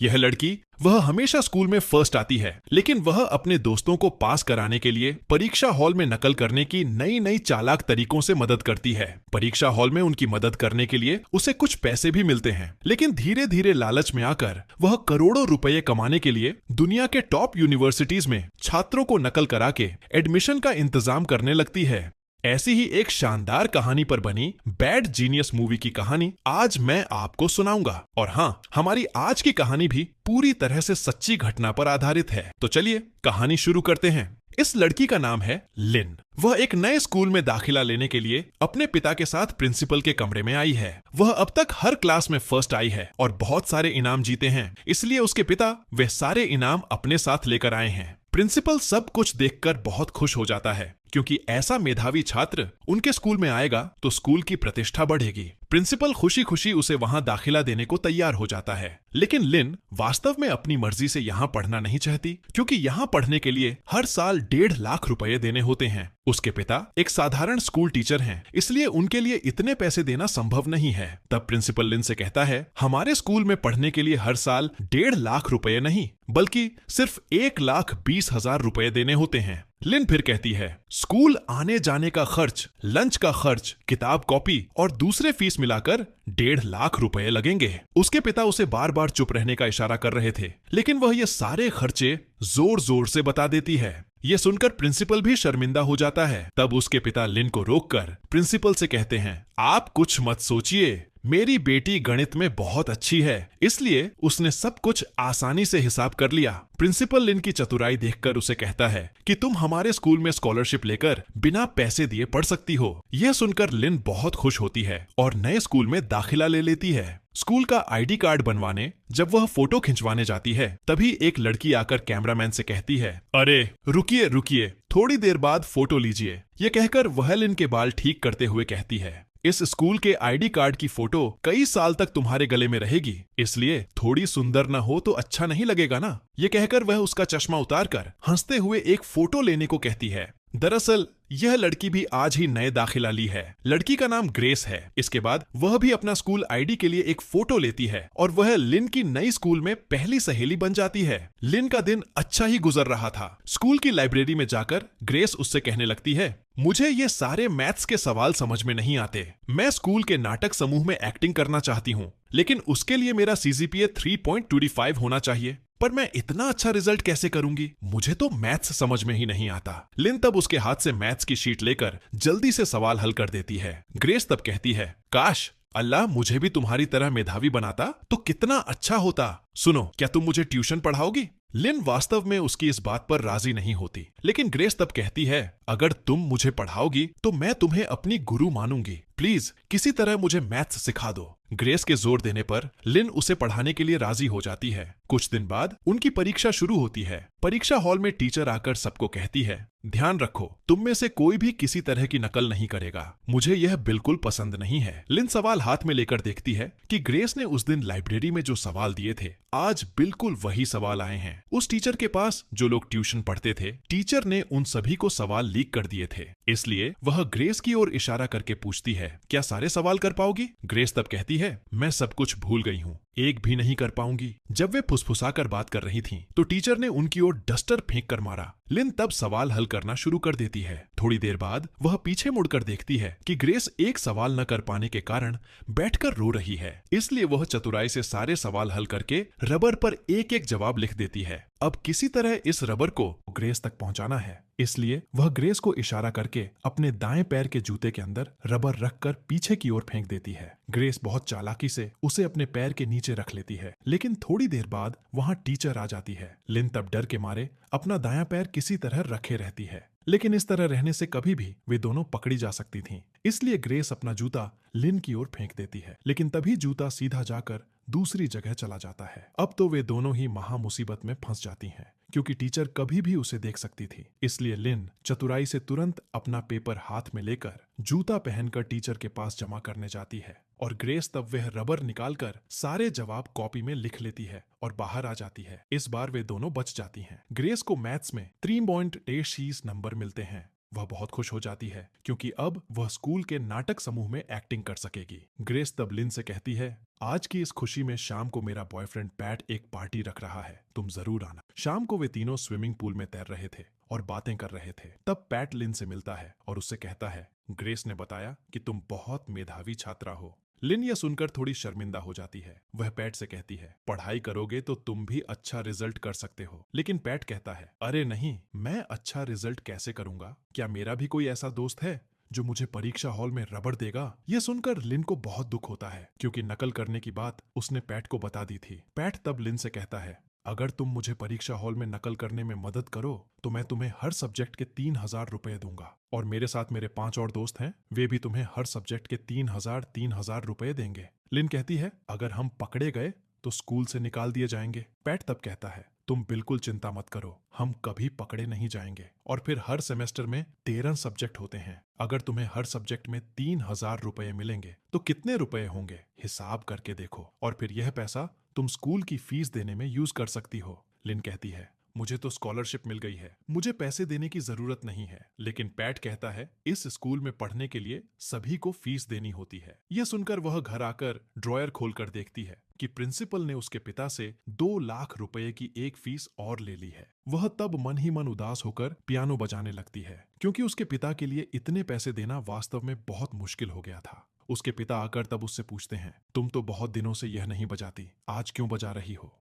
यह लड़की वह हमेशा स्कूल में फर्स्ट आती है, लेकिन वह अपने दोस्तों को पास कराने के लिए परीक्षा हॉल में नकल करने की नई नई चालाक तरीकों से मदद करती है। परीक्षा हॉल में उनकी मदद करने के लिए उसे कुछ पैसे भी मिलते हैं, लेकिन धीरे धीरे लालच में आकर वह करोड़ों रुपए कमाने के लिए दुनिया के टॉप यूनिवर्सिटीज में छात्रों को नकल करा के एडमिशन का इंतजाम करने लगती है। ऐसी ही एक शानदार कहानी पर बनी बैड जीनियस मूवी की कहानी आज मैं आपको सुनाऊंगा। और हाँ, हमारी आज की कहानी भी पूरी तरह से सच्ची घटना पर आधारित है। तो चलिए कहानी शुरू करते हैं। इस लड़की का नाम है लिन। वह एक नए स्कूल में दाखिला लेने के लिए अपने पिता के साथ प्रिंसिपल के कमरे में आई है। वह अब तक हर क्लास में फर्स्ट आई है और बहुत सारे इनाम जीते हैं, इसलिए उसके पिता वे सारे इनाम अपने साथ लेकर आए हैं। प्रिंसिपल सब कुछ देखकर बहुत खुश हो जाता है, क्योंकि ऐसा मेधावी छात्र उनके स्कूल में आएगा तो स्कूल की प्रतिष्ठा बढ़ेगी। प्रिंसिपल खुशी खुशी उसे वहां दाखिला देने को तैयार हो जाता है, लेकिन लिन वास्तव में अपनी मर्जी से यहाँ पढ़ना नहीं चाहती, क्योंकि यहाँ पढ़ने के लिए हर साल 1.5 लाख रुपए देने होते हैं। उसके पिता एक साधारण स्कूल टीचर हैं, इसलिए उनके लिए इतने पैसे देना संभव नहीं है। तब प्रिंसिपल लिन से कहता है, हमारे स्कूल में पढ़ने के लिए हर साल 1.5 लाख रुपए नहीं, बल्कि सिर्फ 1,20,000 रुपए देने होते हैं। लिन फिर कहती है, स्कूल आने जाने का खर्च, लंच का खर्च, किताब कॉपी और दूसरे फीस मिलाकर 1.5 लाख रुपए लगेंगे। उसके पिता उसे बार बार चुप रहने का इशारा कर रहे थे, लेकिन वह ये सारे खर्चे जोर जोर से बता देती है। यह सुनकर प्रिंसिपल भी शर्मिंदा हो जाता है। तब उसके पिता लिन को रोककर प्रिंसिपल से कहते हैं, आप कुछ मत सोचिए, मेरी बेटी गणित में बहुत अच्छी है, इसलिए उसने सब कुछ आसानी से हिसाब कर लिया। प्रिंसिपल लिन की चतुराई देखकर उसे कहता है कि तुम हमारे स्कूल में स्कॉलरशिप लेकर बिना पैसे दिए पढ़ सकती हो। यह सुनकर लिन बहुत खुश होती है और नए स्कूल में दाखिला ले लेती है। स्कूल का आईडी कार्ड बनवाने जब वह फोटो खिंचवाने जाती है, तभी एक लड़की आकर कैमरामैन से कहती है, अरे रुकिए रुकिए, थोड़ी देर बाद फोटो लीजिए। यह कहकर वह लिन के बाल ठीक करते हुए कहती है, इस स्कूल के आईडी कार्ड की फोटो कई साल तक तुम्हारे गले में रहेगी, इसलिए थोड़ी सुंदर न हो तो अच्छा नहीं लगेगा ना। ये कहकर वह उसका चश्मा उतारकर हंसते हुए एक फोटो लेने को कहती है। दरअसल यह लड़की भी आज ही नए दाखिला ली है। लड़की का नाम ग्रेस है। इसके बाद वह भी अपना स्कूल आईडी के लिए एक फोटो लेती है और वह लिन की नई स्कूल में पहली सहेली बन जाती है। लिन का दिन अच्छा ही गुजर रहा था। स्कूल की लाइब्रेरी में जाकर ग्रेस उससे कहने लगती है, मुझे ये सारे मैथ्स के सवाल समझ में नहीं आते। मैं स्कूल के नाटक समूह में एक्टिंग करना चाहती हूँ, लेकिन उसके लिए मेरा सीजीपीए 3.25 होना चाहिए, पर मैं इतना अच्छा रिजल्ट कैसे करूंगी? मुझे तो मैथ्स समझ में ही नहीं आता। लिन तब उसके हाथ से मैथ्स की शीट लेकर जल्दी से सवाल हल कर देती है। ग्रेस तब कहती है, काश अल्लाह मुझे भी तुम्हारी तरह मेधावी बनाता तो कितना अच्छा होता। सुनो, क्या तुम मुझे ट्यूशन पढ़ाओगी? लिन वास्तव में उसकी इस बात पर राजी नहीं होती, लेकिन ग्रेस तब कहती है, अगर तुम मुझे पढ़ाओगी तो मैं तुम्हें अपनी गुरु मानूंगी। प्लीज किसी तरह मुझे मैथ्स सिखा दो। ग्रेस के जोर देने पर लिन उसे पढ़ाने के लिए राजी हो जाती है। कुछ दिन बाद उनकी परीक्षा शुरू होती है। परीक्षा हॉल में टीचर आकर सबको कहती है, ध्यान रखो, तुम में से कोई भी किसी तरह की नकल नहीं करेगा। मुझे यह बिल्कुल पसंद नहीं है। लिन सवाल हाथ में लेकर देखती है कि ग्रेस ने उस दिन लाइब्रेरी में जो सवाल दिए थे, आज बिल्कुल वही सवाल आए हैं। उस टीचर के पास जो लोग ट्यूशन पढ़ते थे, टीचर ने उन सभी को सवाल लीक कर दिए थे। इसलिए वह ग्रेस की ओर इशारा करके पूछती है, क्या सारे सवाल कर पाओगी? ग्रेस तब कहती है, मैं सब कुछ भूल गई हूँ, एक भी नहीं कर पाऊंगी। जब वे फुसफुसाकर बात कर रही थीं, तो टीचर ने उनकी ओर डस्टर फेंक कर मारा। लिन तब सवाल हल करना शुरू कर देती है। थोड़ी देर बाद वह पीछे मुड़कर देखती है कि ग्रेस एक सवाल न कर पाने के कारण बैठकर रो रही है। इसलिए वह चतुराई से सारे सवाल हल करके रबर पर एक एक जवाब लिख देती है। अब किसी तरह इस रबर को ग्रेस तक पहुंचाना है, इसलिए वह ग्रेस को इशारा करके अपने दाएं पैर के जूते के अंदर रबर रखकर पीछे की ओर फेंक देती है। ग्रेस बहुत चालाकी से उसे अपने पैर के नीचे रख लेती है, लेकिन थोड़ी देर बाद वहां टीचर आ जाती है। लिन तब डर के मारे अपना दायां पैर किसी तरह रखे रहती है, लेकिन इस तरह रहने से कभी भी वे दोनों पकड़ी जा सकती थीं। इसलिए ग्रेस अपना जूता लिन की ओर फेंक देती है, लेकिन तभी जूता सीधा जाकर दूसरी जगह चला जाता है। अब तो वे दोनों ही महा मुसीबत में फंस जाती हैं, क्योंकि टीचर कभी भी उसे देख सकती थी। इसलिए लिन चतुराई से तुरंत अपना पेपर हाथ में लेकर जूता पहनकर टीचर के पास जमा करने जाती है, और ग्रेस तब वह रबर निकालकर सारे जवाब कॉपी में लिख लेती है और बाहर आ जाती है। इस बार वे दोनों बच जाती हैं। ग्रेस को मैथ्स में 3.86 नंबर मिलते हैं। वह बहुत खुश हो जाती है क्योंकि अब वह स्कूल के नाटक समूह में एक्टिंग कर सकेगी। ग्रेस तब लिन से कहती है, आज की इस खुशी में शाम को मेरा बॉयफ्रेंड पैट एक पार्टी रख रहा है, तुम जरूर आना। शाम को वे तीनों स्विमिंग पूल में तैर रहे थे और बातें कर रहे थे। तब पैट लिन से मिलता है और उससे कहता है, ग्रेस ने बताया कि तुम बहुत मेधावी छात्रा हो। लिन यह सुनकर थोड़ी शर्मिंदा हो जाती है। वह पैट से कहती है, पढ़ाई करोगे तो तुम भी अच्छा रिजल्ट कर सकते हो। लेकिन पैट कहता है, अरे नहीं, मैं अच्छा रिजल्ट कैसे करूंगा? क्या मेरा भी कोई ऐसा दोस्त है जो मुझे परीक्षा हॉल में रबड़ देगा? यह सुनकर लिन को बहुत दुख होता है क्योंकि नकल करने की बात उसने पैट को बता दी थी। पैट तब लिन से कहता है, अगर तुम मुझे परीक्षा हॉल में नकल करने में मदद करो तो मैं तुम्हें हर सब्जेक्ट के 3,000 रुपए दूंगा, और मेरे साथ मेरे 5 और दोस्त हैं, वे भी तुम्हें हर सब्जेक्ट के 3,000 रुपए देंगे। लिन कहती है, अगर हम पकड़े गए तो स्कूल से निकाल दिए जाएंगे। पैट तब कहता है, तुम बिल्कुल चिंता मत करो, हम कभी पकड़े नहीं जाएंगे। और फिर हर सेमेस्टर में 13 सब्जेक्ट होते हैं। अगर तुम्हें हर सब्जेक्ट में 3,000 रुपए मिलेंगे तो कितने रुपए होंगे, हिसाब करके देखो, और फिर यह पैसा तुम स्कूल की फीस देने में यूज कर सकती हो। लिन कहती है, मुझे तो स्कॉलरशिप मिल गई है, मुझे पैसे देने की जरूरत नहीं है। लेकिन पैट कहता है, इस स्कूल में पढ़ने के लिए सभी को फीस देनी होती है। यह सुनकर वह घर आकर ड्रॉयर खोलकर देखती है कि प्रिंसिपल ने उसके पिता से 2 लाख रुपए की एक फीस और ले ली है। वह तब मन ही मन उदास होकर पियानो बजाने लगती है क्योंकि उसके पिता के लिए इतने पैसे देना वास्तव में बहुत मुश्किल हो गया था। उसके पिता आकर तब उससे पूछते हैं, तुम तो बहुत दिनों से यह नहीं बजाती, आज क्यों बजा रही हो?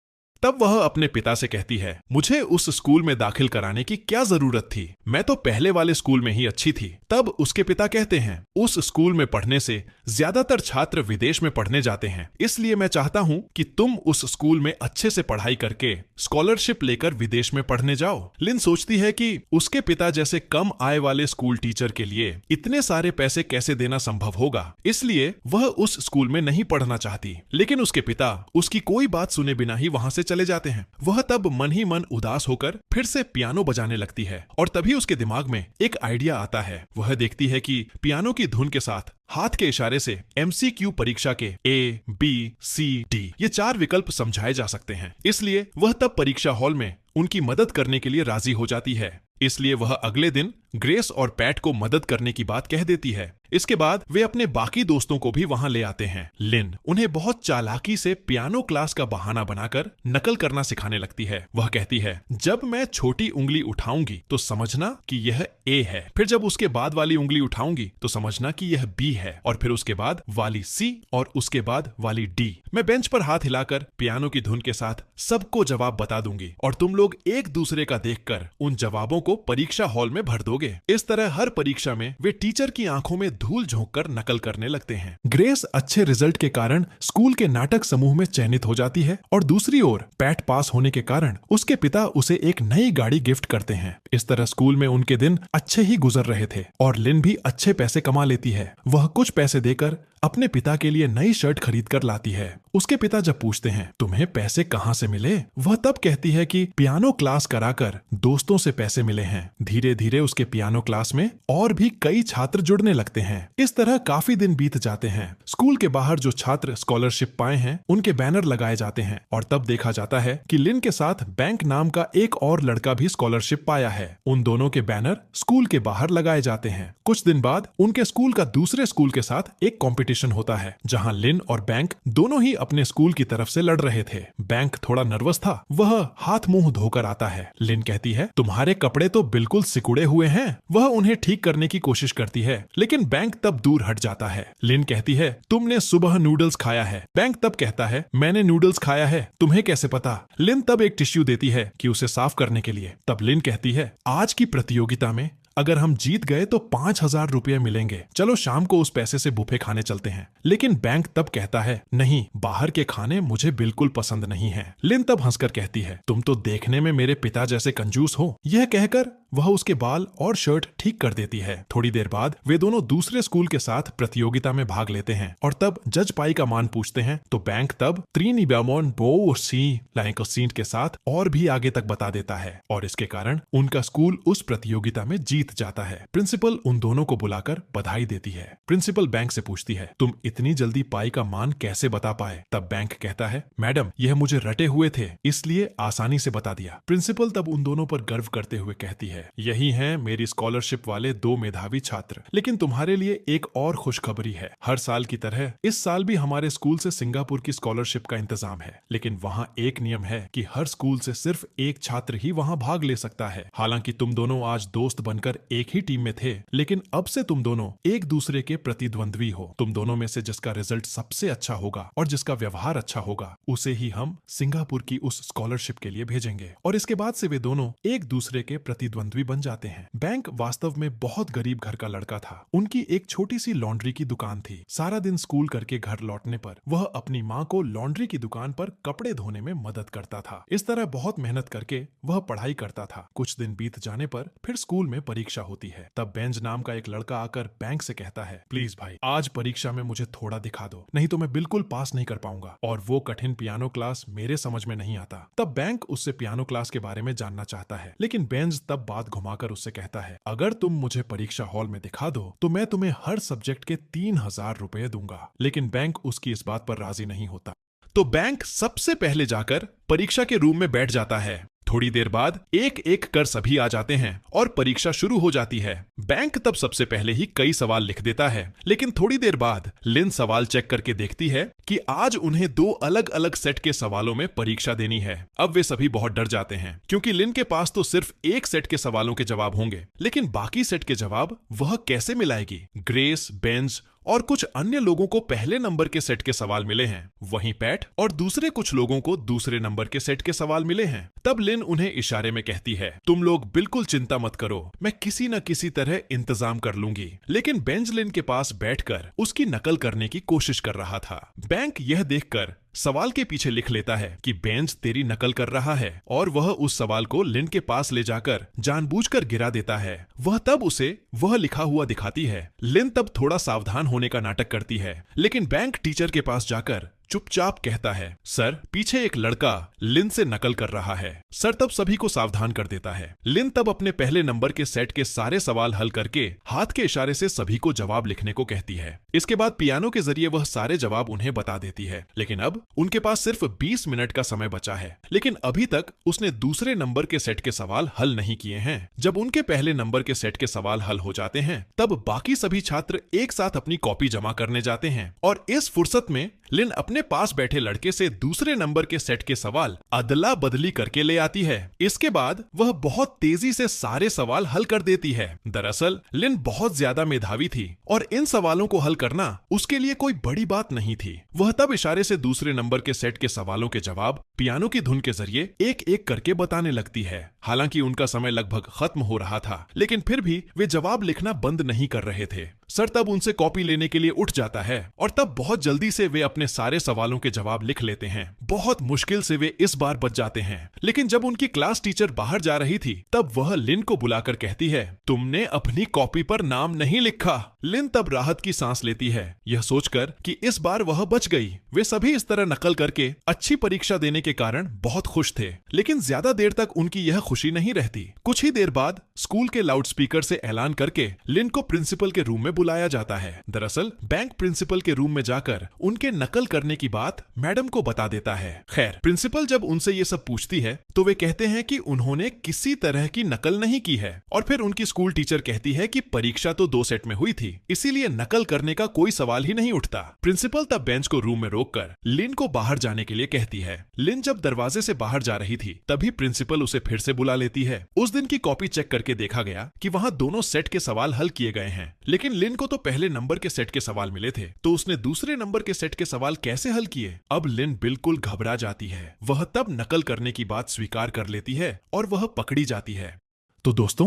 तब वह अपने पिता से कहती है, मुझे उस स्कूल में दाखिल कराने की क्या जरूरत थी, मैं तो पहले वाले स्कूल में ही अच्छी थी। तब उसके पिता कहते हैं, उस स्कूल में पढ़ने से ज्यादातर छात्र विदेश में पढ़ने जाते हैं, इसलिए मैं चाहता हूं कि तुम उस स्कूल में अच्छे से पढ़ाई करके स्कॉलरशिप लेकर विदेश में पढ़ने जाओ। लिन सोचती है कि उसके पिता जैसे कम आय वाले स्कूल टीचर के लिए इतने सारे पैसे कैसे देना संभव होगा, इसलिए वह उस स्कूल में नहीं पढ़ना चाहती। लेकिन उसके पिता उसकी कोई बात सुने बिना ही वहां से चले जाते हैं। वह तब मन ही मन उदास होकर फिर से पियानो बजाने लगती है और तभी उसके दिमाग में एक आइडिया आता है। वह देखती है कि पियानो की धुन के साथ हाथ के इशारे से MCQ परीक्षा के A, B, C, D ये 4 विकल्प समझाए जा सकते हैं। इसलिए वह तब परीक्षा हॉल में उनकी मदद करने के लिए राजी हो जाती है। इसलिए वह अगले दिन ग्रेस और पैट को मदद करने की बात कह देती है। इसके बाद वे अपने बाकी दोस्तों को भी वहां ले आते हैं। लिन उन्हें बहुत चालाकी से पियानो क्लास का बहाना बनाकर नकल करना सिखाने लगती है। वह कहती है, जब मैं छोटी उंगली उठाऊंगी तो समझना कि यह A है, फिर जब उसके बाद वाली उंगली उठाऊंगी तो समझना कि यह B है, और फिर उसके बाद वाली C और उसके बाद वाली D। मैं बेंच पर हाथ हिलाकर पियानो की धुन के साथ सबको जवाब बता दूंगी और तुम लोग एक दूसरे का देखकर उन जवाबों को परीक्षा हॉल में भर दोगे। इस तरह हर परीक्षा में वे टीचर की आंखों में धूल झोंककर नकल करने लगते हैं। ग्रेस अच्छे रिजल्ट के कारण स्कूल के नाटक समूह में चयनित हो जाती है और दूसरी ओर पैट पास होने के कारण उसके पिता उसे एक नई गाड़ी गिफ्ट करते हैं। इस तरह स्कूल में उनके दिन अच्छे ही गुजर रहे थे और लिन भी अच्छे पैसे कमा लेती है। वह कुछ पैसे देकर अपने पिता के लिए नई शर्ट खरीद कर लाती है। उसके पिता जब पूछते हैं, तुम्हें पैसे कहां से मिले, वह तब कहती है कि पियानो क्लास कराकर दोस्तों से पैसे मिले हैं। धीरे धीरे उसके पियानो क्लास में और भी कई छात्र जुड़ने लगते हैं। इस तरह काफी दिन बीत जाते हैं। स्कूल के बाहर जो छात्र स्कॉलरशिप पाए हैं उनके बैनर लगाए जाते हैं और तब देखा जाता है कि लिन के साथ बैंक नाम का एक और लड़का भी स्कॉलरशिप पाया है। उन दोनों के बैनर स्कूल के बाहर लगाए जाते हैं। कुछ दिन बाद उनके स्कूल का दूसरे स्कूल के साथ एक कॉम्पिटिशन होता है जहां लिन और बैंक दोनों ही अपने स्कूल की तरफ से लड़ रहे थे। बैंक थोड़ा नर्वस था। वह हाथ मुंह धोकर आता है। लिन कहती है, तुम्हारे कपड़े तो बिल्कुल सिकुड़े हुए हैं। वह उन्हें ठीक करने की कोशिश करती है लेकिन बैंक तब दूर हट जाता है। लिन कहती है, तुमने सुबह नूडल्स खाया है। बैंक तब कहता है, मैंने नूडल्स खाया है, तुम्हें कैसे पता? लिन तब एक टिश्यू देती है कि उसे साफ करने के लिए। तब लिन कहती है, आज की प्रतियोगिता में अगर हम जीत गए तो 5,000 रुपये मिलेंगे, चलो शाम को उस पैसे से बुफे खाने चलते हैं। लेकिन बैंक तब कहता है, नहीं, बाहर के खाने मुझे बिल्कुल पसंद नहीं है। लिन तब हंसकर कहती है, तुम तो देखने में मेरे पिता जैसे कंजूस हो। यह कहकर वह उसके बाल और शर्ट ठीक कर देती है। थोड़ी देर बाद वे दोनों दूसरे स्कूल के साथ प्रतियोगिता में भाग लेते हैं और तब जज पाई का मान पूछते हैं तो बैंक तब त्रिनिबामोन बो सी लाइकोसींट के साथ और भी आगे तक बता देता है और इसके कारण उनका स्कूल उस प्रतियोगिता में जीत जाता है। प्रिंसिपल उन दोनों को बुलाकर बधाई देती है। प्रिंसिपल बैंक से पूछती है, तुम इतनी जल्दी पाई का मान कैसे बता पाए? तब बैंक कहता है, मैडम, यह मुझे रटे हुए थे इसलिए आसानी से बता दिया। प्रिंसिपल तब उन दोनों पर गर्व करते हुए कहती है, है। यही हैं मेरी स्कॉलरशिप वाले 2 मेधावी छात्र। लेकिन तुम्हारे लिए एक और खुशखबरी है। हर साल की तरह इस साल भी हमारे स्कूल से सिंगापुर की स्कॉलरशिप का इंतजाम है। लेकिन वहाँ एक नियम है कि हर स्कूल से सिर्फ एक छात्र ही वहाँ भाग ले सकता है। हालांकि तुम दोनों आज दोस्त बनकर एक ही टीम में थे, लेकिन अब से तुम दोनों एक दूसरे के प्रतिद्वंद्वी हो। तुम दोनों में से जिसका रिजल्ट सबसे अच्छा होगा और जिसका व्यवहार अच्छा होगा, उसे ही हम सिंगापुर की उस स्कॉलरशिप के लिए भेजेंगे। और इसके बाद से वे दोनों एक दूसरे के प्रतिद्वंद्वी बन जाते हैं। बैंक वास्तव में बहुत गरीब घर का लड़का था। उनकी एक छोटी सी लॉन्ड्री की दुकान थी। सारा दिन स्कूल करके घर लौटने पर वह अपनी माँ को लॉन्ड्री की दुकान पर कपड़े धोने में मदद करता था। इस तरह बहुत मेहनत करके वह पढ़ाई करता था। कुछ दिन बीत जाने पर फिर स्कूल में परीक्षा होती है। तब बेंज नाम का एक लड़का आकर बैंक से कहता है, प्लीज भाई, आज परीक्षा में मुझे थोड़ा दिखा दो, नहीं तो मैं बिल्कुल पास नहीं कर पाऊंगा। और वो कठिन पियानो क्लास मेरे समझ में नहीं आता। तब बैंक उससे पियानो क्लास के बारे में जानना चाहता है। लेकिन बेंज तब बात घुमाकर उससे कहता है, अगर तुम मुझे परीक्षा हॉल में दिखा दो तो मैं तुम्हें हर सब्जेक्ट के 3000 रुपए दूंगा। लेकिन बैंक उसकी इस बात पर राजी नहीं होता। तो बैंक सबसे पहले जाकर परीक्षा के रूम में बैठ जाता है। थोड़ी देर बाद एक एक कर सभी आ जाते हैं और परीक्षा शुरू हो जाती है। बैंक तब सबसे पहले ही कई सवाल लिख देता है। लेकिन थोड़ी देर बाद लिन सवाल चेक करके देखती है कि आज उन्हें 2 अलग अलग सेट के सवालों में परीक्षा देनी है। अब वे सभी बहुत डर जाते हैं, क्योंकि लिन के पास तो सिर्फ एक सेट के सवालों के जवाब होंगे, लेकिन बाकी सेट के जवाब वह कैसे मिलाएगी। ग्रेस, बेंज और कुछ अन्य लोगों को पहले नंबर के सेट के सवाल मिले हैं, वहीं पैट और दूसरे कुछ लोगों को दूसरे नंबर के सेट के सवाल मिले हैं। तब लिन उन्हें इशारे में कहती है, तुम लोग बिल्कुल चिंता मत करो, मैं किसी न किसी तरह इंतजाम कर लूंगी। लेकिन बेंज लिन के पास बैठकर उसकी नकल करने की कोशिश कर रहा था। बैंक यह देखकर सवाल के पीछे लिख लेता है कि बेंज तेरी नकल कर रहा है, और वह उस सवाल को लिन के पास ले जाकर जानबूझकर गिरा देता है। वह तब उसे वह लिखा हुआ दिखाती है। लिन तब थोड़ा सावधान होने का नाटक करती है, लेकिन बैंक टीचर के पास जाकर चुपचाप कहता है, सर, पीछे एक लड़का लिन से नकल कर रहा है। सर तब सभी को सावधान कर देता है। लिन तब अपने पहले नंबर के सेट के सारे सवाल हल करके हाथ के इशारे से सभी को जवाब लिखने को कहती है। इसके बाद पियानो के जरिए वह सारे जवाब उन्हें बता देती है। लेकिन अब उनके पास सिर्फ 20 मिनट का समय बचा है। लेकिन अभी तक उसने दूसरे नंबर के सेट के सवाल हल नहीं किए हैं। जब उनके पहले नंबर के सेट के सवाल हल हो जाते हैं, तब बाकी सभी छात्र एक साथ अपनी कॉपी जमा करने जाते हैं। और इस फुर्सत में लिन अपने पास बैठे लड़के से दूसरे नंबर के सेट के सवाल अदला बदली करके ले आती है। इसके बाद वह बहुत तेजी से सारे सवाल हल कर देती है। दरअसल लिन बहुत ज्यादा मेधावी थी और इन सवालों को हल करना उसके लिए कोई बड़ी बात नहीं थी। वह तब इशारे से दूसरे नंबर के सेट के सवालों के जवाब पियानो की धुन के जरिए एक एक करके बताने लगती है। हालांकि उनका समय लगभग खत्म हो रहा था, लेकिन फिर भी वे जवाब लिखना बंद नहीं कर रहे थे। सर तब उनसे कॉपी लेने के लिए उठ जाता है और तब बहुत जल्दी से वे अपने सारे सवालों के जवाब लिख लेते हैं। बहुत मुश्किल से वे इस बार बच जाते हैं। लेकिन जब उनकी क्लास टीचर बाहर जा रही थी, तब वह लिन को बुलाकर कहती है, तुमने अपनी कॉपी पर नाम नहीं लिखा। लिन तब राहत की सांस लेती है, यह सोचकर कि इस बार वह बच गई। वे सभी इस तरह नकल करके अच्छी परीक्षा देने के कारण बहुत खुश थे। लेकिन ज्यादा देर तक उनकी यह खुशी नहीं रहती। कुछ ही देर बाद स्कूल के लाउडस्पीकर से ऐलान करके लिन को प्रिंसिपल के रूम में बुलाया जाता है। दरअसल बैंक प्रिंसिपल के रूम में जाकर उनके नकल करने की बात मैडम को बता देता है। खैर, प्रिंसिपल जब उनसे ये सब पूछती है तो वे कहते हैं कि उन्होंने किसी तरह की नकल नहीं की है। और फिर उनकी स्कूल टीचर कहती है कि परीक्षा तो 2 सेट में हुई थी, इसीलिए नकल करने का कोई सवाल ही नहीं उठता। प्रिंसिपल तब बेंच को रूम में रोककर लिन को बाहर जाने के लिए कहती है। लिन जब दरवाजे से बाहर जा रही थी, तभी प्रिंसिपल उसे फिर से बुला लेती है। उस दिन की कॉपी चेक करके देखा गया कि वहां दोनों सेट के सवाल हल किए गए हैं। लेकिन लिन को तो पहले नंबर के सेट के सवाल मिले थे, तो उसने दूसरे नंबर के सेट के सवाल कैसे हल किए? अब लिन बिल्कुल घबरा जाती है। वह तब नकल करने की बात स्वीकार कर लेती है और वह पकड़ी जाती है। तो दोस्तों,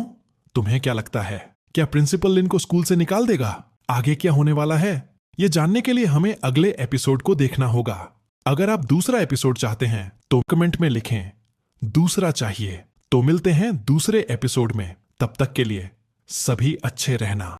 तुम्हें क्या लगता है, क्या प्रिंसिपल लिन को स्कूल से निकाल देगा? आगे क्या होने वाला है, ये जानने के लिए हमें अगले एपिसोड को देखना होगा। अगर आप दूसरा एपिसोड चाहते हैं तो कमेंट में लिखें दूसरा चाहिए। तो मिलते हैं दूसरे एपिसोड में। तब तक के लिए सभी अच्छे रहना।